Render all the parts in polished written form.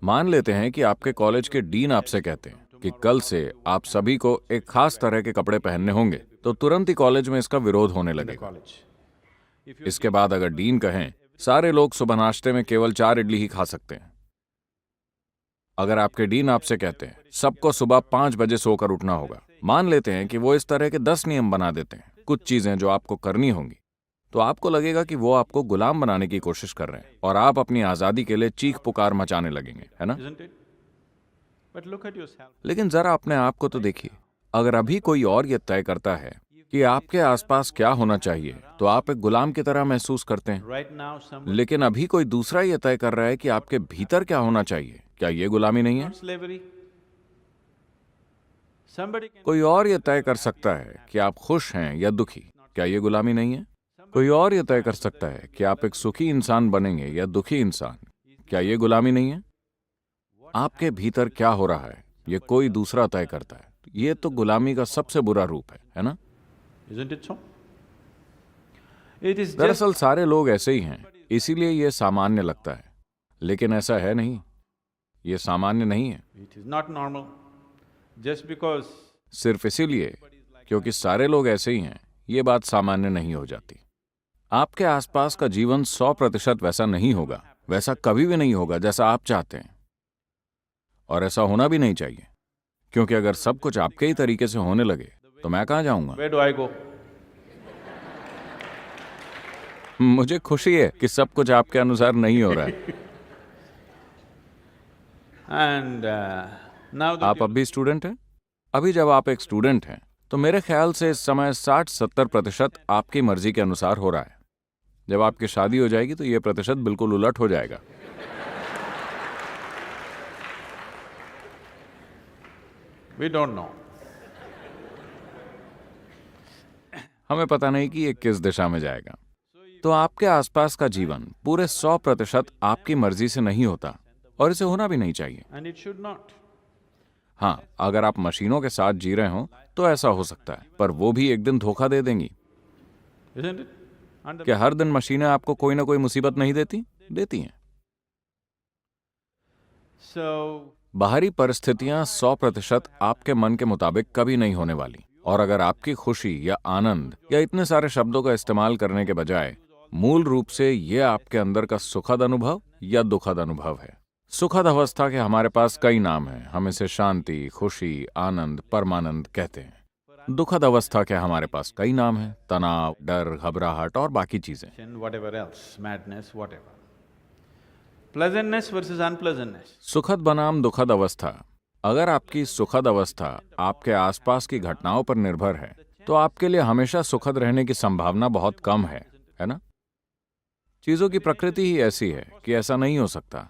मान लेते हैं कि आपके कॉलेज के डीन आपसे कहते हैं कि कल से आप सभी को एक खास तरह के कपड़े पहनने होंगे, तो तुरंत ही कॉलेज में इसका विरोध होने in the लगेगा। college. इसके बाद अगर डीन कहें सारे लोग सुबह नाश्ते में केवल 4 इडली ही खा सकते हैं। अगर आपके डीन आपसे कहते हैं सबको सुबह 5 बजे सोकर उठना होगा, मान लेते हैं कि वो इस तरह के 10 नियम बना देते हैं, कुछ चीजें जो आपको करनी होंगी, तो आपको लगेगा कि वो आपको गुलाम बनाने की कोशिश कर रहे हैं और आप अपनी आजादी के लिए चीख पुकार मचाने लगेंगे, है ना? Isn't it? But look at yourself. लेकिन जरा अपने आप को तो देखिए, अगर अभी कोई और ये तय करता है कि आपके आसपास क्या होना चाहिए, तो आप एक गुलाम की तरह महसूस करते हैं। Right now, somebody. लेकिन अभी कोई दूसरा ये तय कर रहा है कि आपके भीतर क्या होना चाहिए, क्या ये गुलामी नहीं है? Not slavery. Somebody can. कोई और ये तय कर सकता है कि आप खुश हैं या दुखी, क्या ये गुलामी नहीं है? कोई और ये तय कर सकता है कि आप एक सुखी इंसान बनेंगे या दुखी इंसान, क्या ये गुलामी नहीं है? आपके भीतर क्या हो रहा है, ये कोई दूसरा तय करता है। ये तो गुलामी का सबसे बुरा रूप है ना? Isn't it so? It is just. दरअसल सारे लोग ऐसे ही हैं, इसीलिए ये सामान्य लगता है, लेकिन ऐसा है नहीं, ये सामान्य नहीं है। It is not normal. Just because. सिर्फ इसीलिए क्योंकि सारे लोग ऐसे ही हैं, ये बात सामान्य नहीं हो जाती। आपके आसपास का जीवन 100% वैसा नहीं होगा, वैसा कभी भी नहीं होगा जैसा आप चाहते हैं, और ऐसा होना भी नहीं चाहिए, क्योंकि अगर सब कुछ आपके ही तरीके से होने लगे तो मैं कहाँ जाऊंगा? Where do I go? मुझे खुशी है कि सब कुछ आपके अनुसार नहीं हो रहा है। And now that आप अब भी स्टूडेंट हैं? अभी जब आप एक स्टूडेंट हैं तो मेरे ख्याल से इस समय 60-70% आपकी मर्जी के अनुसार हो रहा है। जब आपकी शादी हो जाएगी तो ये प्रतिशत बिल्कुल उलट हो जाएगा। we don't know. हमें पता नहीं कि ये किस दिशा में जाएगा। तो आपके आसपास का जीवन पूरे 100% आपकी मर्जी से नहीं होता, और इसे होना भी नहीं चाहिए। And it should not. हाँ, अगर आप मशीनों के साथ जी रहे हो तो ऐसा हो सकता है, पर वो भी एक दिन धोखा दे देंगी। Isn't it? And the. क्या हर दिन मशीनें आपको कोई ना कोई मुसीबत नहीं देती? देती हैं। So. बाहरी परिस्थितियां 100% आपके मन के मुताबिक कभी नहीं होने वाली, और अगर आपकी खुशी या आनंद या इतने सारे शब्दों का इस्तेमाल करने के बजाय मूल रूप से ये आपके अंदर का सुखद अनुभव या दुखद अनुभव है। सुखद अवस्था के हमारे पास कई नाम हैं, हम इसे शांति, खुशी, आनंद, परमानंद कहते हैं। दुखद अवस्था के हमारे पास कई नाम हैं, तनाव, डर, घबराहट और बाकी चीजें। Whatever else, madness, whatever. Pleasantness versus unpleasantness. सुखद बनाम दुखद अवस्था। अगर आपकी सुखद अवस्था आपके आसपास की घटनाओं पर निर्भर है तो आपके लिए हमेशा सुखद रहने की संभावना बहुत कम है ना? चीजों की प्रकृति ही ऐसी है कि ऐसा नहीं हो सकता।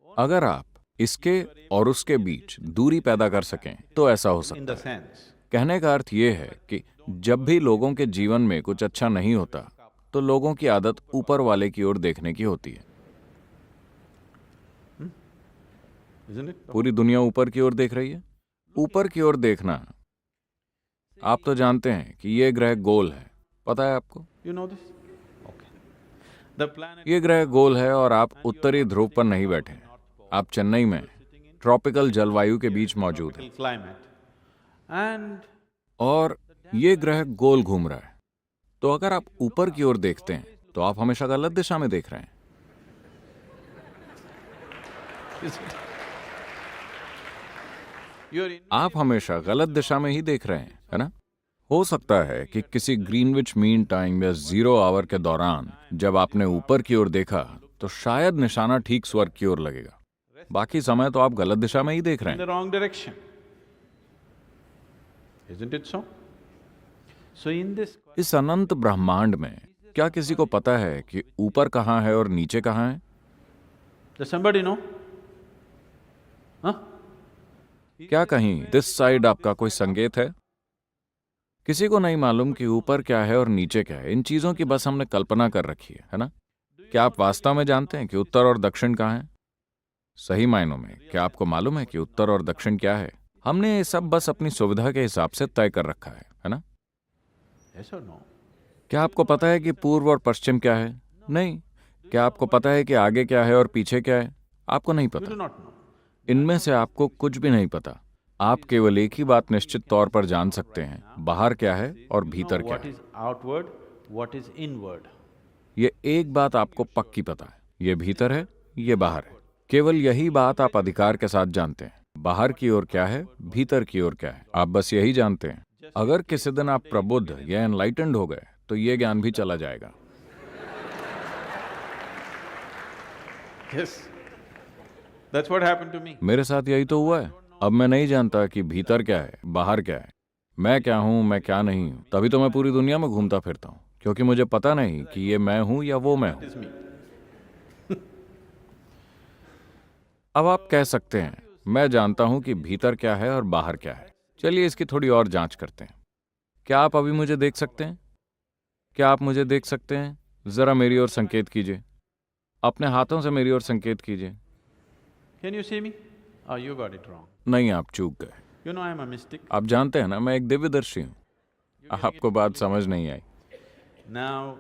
अगर आप इसके और उसके बीच दूरी पैदा कर सकें तो ऐसा हो In सकता the है। sense. कहने का अर्थ ये है कि जब भी लोगों के जीवन में कुछ अच्छा नहीं होता तो लोगों की आदत ऊपर वाले की ओर देखने की होती है। Isn't it? पूरी दुनिया ऊपर की ओर देख रही है। ऊपर की ओर देखना, आप तो जानते हैं कि ये ग्रह गोल है, पता है आपको? You know this? Okay. The planet. ये ग्रह गोल है और आप उत्तरी ध्रुव पर नहीं बैठे हैं, आप चेन्नई में ट्रॉपिकल जलवायु के बीच मौजूद हैं, Climate. And और ये ग्रह गोल घूम रहा है। तो अगर आप ऊपर की ओर देखते हैं तो आप हमेशा गलत दिशा में देख रहे हैं। you're in. आप हमेशा गलत दिशा में ही देख रहे हैं, है ना? हो सकता है कि किसी ग्रीनविच मीन टाइम या 0 आवर के दौरान जब आपने ऊपर की ओर देखा तो शायद निशाना ठीक स्वर्ग की ओर लगेगा, बाकी समय तो आप गलत दिशा में ही देख रहे In हैं। the wrong direction. Isn't it so? So in this. इस अनंत ब्रह्मांड में क्या किसी को पता है कि ऊपर कहाँ है और नीचे कहाँ है? Does somebody know? Huh? क्या कहीं दिस साइड आपका कोई संकेत है? किसी को नहीं मालूम कि ऊपर क्या है और नीचे क्या है। इन चीजों की बस हमने कल्पना कर रखी है ना? क्या आप वास्तव में जानते हैं कि उत्तर और दक्षिण कहाँ है? सही मायनों में क्या आपको मालूम है कि उत्तर और दक्षिण क्या है? हमने ये सब बस अपनी सुविधा के हिसाब से तय कर रखा है ना? Yes or no? क्या आपको पता है कि पूर्व और पश्चिम क्या है? नहीं। क्या आपको पता है कि आगे क्या है और पीछे क्या है? आपको नहीं You do पता। not know. इनमें से आपको कुछ भी नहीं पता। आप केवल एक ही बात निश्चित तौर पर जान सकते हैं, बाहर क्या है और भीतर क्या what है। is outward, what is inward. ये एक बात आपको पक्की पता है, ये भीतर है, ये बाहर है। केवल यही बात आप अधिकार के साथ जानते हैं। बाहर की ओर क्या है, भीतर की ओर क्या है, आप बस यही जानते हैं। अगर किसी दिन आप प्रबुद्ध या एनलाइटेंड हो गए तो ये ज्ञान भी चला जाएगा। Yes, that's what happened to me. मेरे साथ यही तो हुआ है। अब मैं नहीं जानता कि भीतर क्या है, बाहर क्या है, मैं क्या हूं, मैं क्या नहीं हूं। तभी तो मैं पूरी दुनिया में घूमता फिरता हूं, क्योंकि मुझे पता नहीं कि ये मैं हूं या वो मैं हूं। It's me. अब आप कह सकते हैं, मैं जानता हूं कि भीतर क्या है और बाहर क्या है। चलिए इसकी थोड़ी और जांच करते हैं। क्या आप अभी मुझे देख सकते हैं? क्या आप मुझे देख सकते हैं? जरा मेरी ओर संकेत कीजिए। अपने हाथों से मेरी ओर संकेत कीजिए। Can you see me? Oh, you got it wrong. नहीं, आप चूक गए। You know I'm a mystic. आप जानते हैं ना, मैं एक दिव्यदर्शी हूं। आपको बात समझ नहीं आई। Now,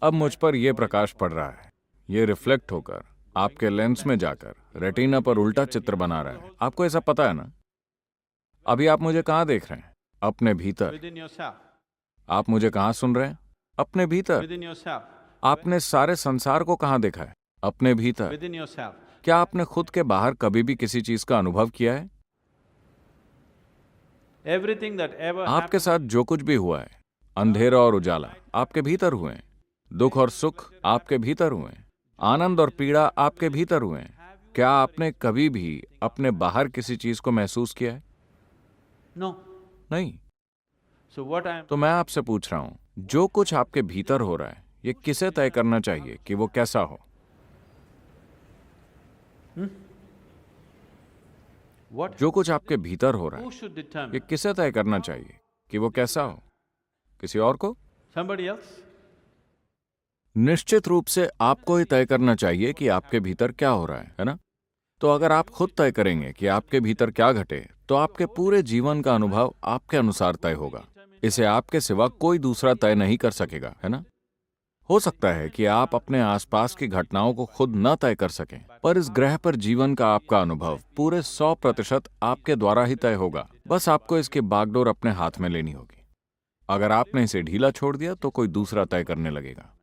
अब मुझ पर यह प्रकाश पड़ रहा है, ये रिफ्लेक्ट होकर आपके लेंस में जाकर रेटिना पर उल्टा चित्र बना रहा है। आपको ऐसा पता है ना? अभी आप मुझे कहाँ देख रहे हैं? अपने भीतर। within yourself, आप मुझे कहाँ सुन रहे हैं? अपने भीतर। within yourself, आपने सारे संसार को कहाँ देखा है? अपने भीतर। within yourself. क्या आपने खुद के बाहर कभी भी किसी चीज का अनुभव किया है? Everything that ever आपके happened, साथ जो कुछ भी हुआ है, अंधेरा और उजाला आपके भीतर हुए हैं, दुख और सुख आपके भीतर हुए हैं, आनंद और पीड़ा आपके भीतर हुए हैं। क्या आपने कभी भी अपने बाहर किसी चीज को महसूस किया है? no. नहीं। So what I'm, तो मैं आपसे पूछ रहा हूं, जो कुछ आपके भीतर हो रहा है, ये किसे तय करना चाहिए कि वो कैसा हो? what, जो कुछ आपके भीतर हो रहा who है, should ये determine? किसे तय करना चाहिए कि वो कैसा हो? किसी और को? Somebody else? निश्चित रूप से आपको ही तय करना चाहिए कि आपके भीतर क्या हो रहा है ना? तो अगर आप खुद तय करेंगे कि आपके भीतर क्या घटे, तो आपके पूरे जीवन का अनुभव आपके अनुसार तय होगा। इसे आपके सिवा कोई दूसरा तय नहीं कर सकेगा, है ना? हो सकता है कि आप अपने आसपास की घटनाओं को खुद न तय कर सकें, पर इस ग्रह पर जीवन का आपका अनुभव पूरे 100% आपके द्वारा ही तय होगा। बस आपको इसकी बागडोर अपने हाथ में लेनी होगी। अगर आपने इसे ढीला छोड़ दिया तो कोई दूसरा तय करने लगेगा।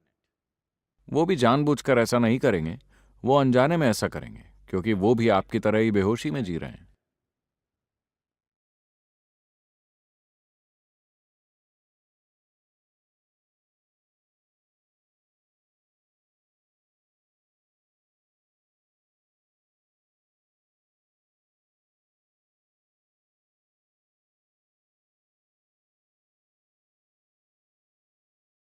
वो भी जानबूझकर ऐसा नहीं करेंगे, वो अनजाने में ऐसा करेंगे, क्योंकि वो भी आपकी तरह ही बेहोशी में जी रहे हैं।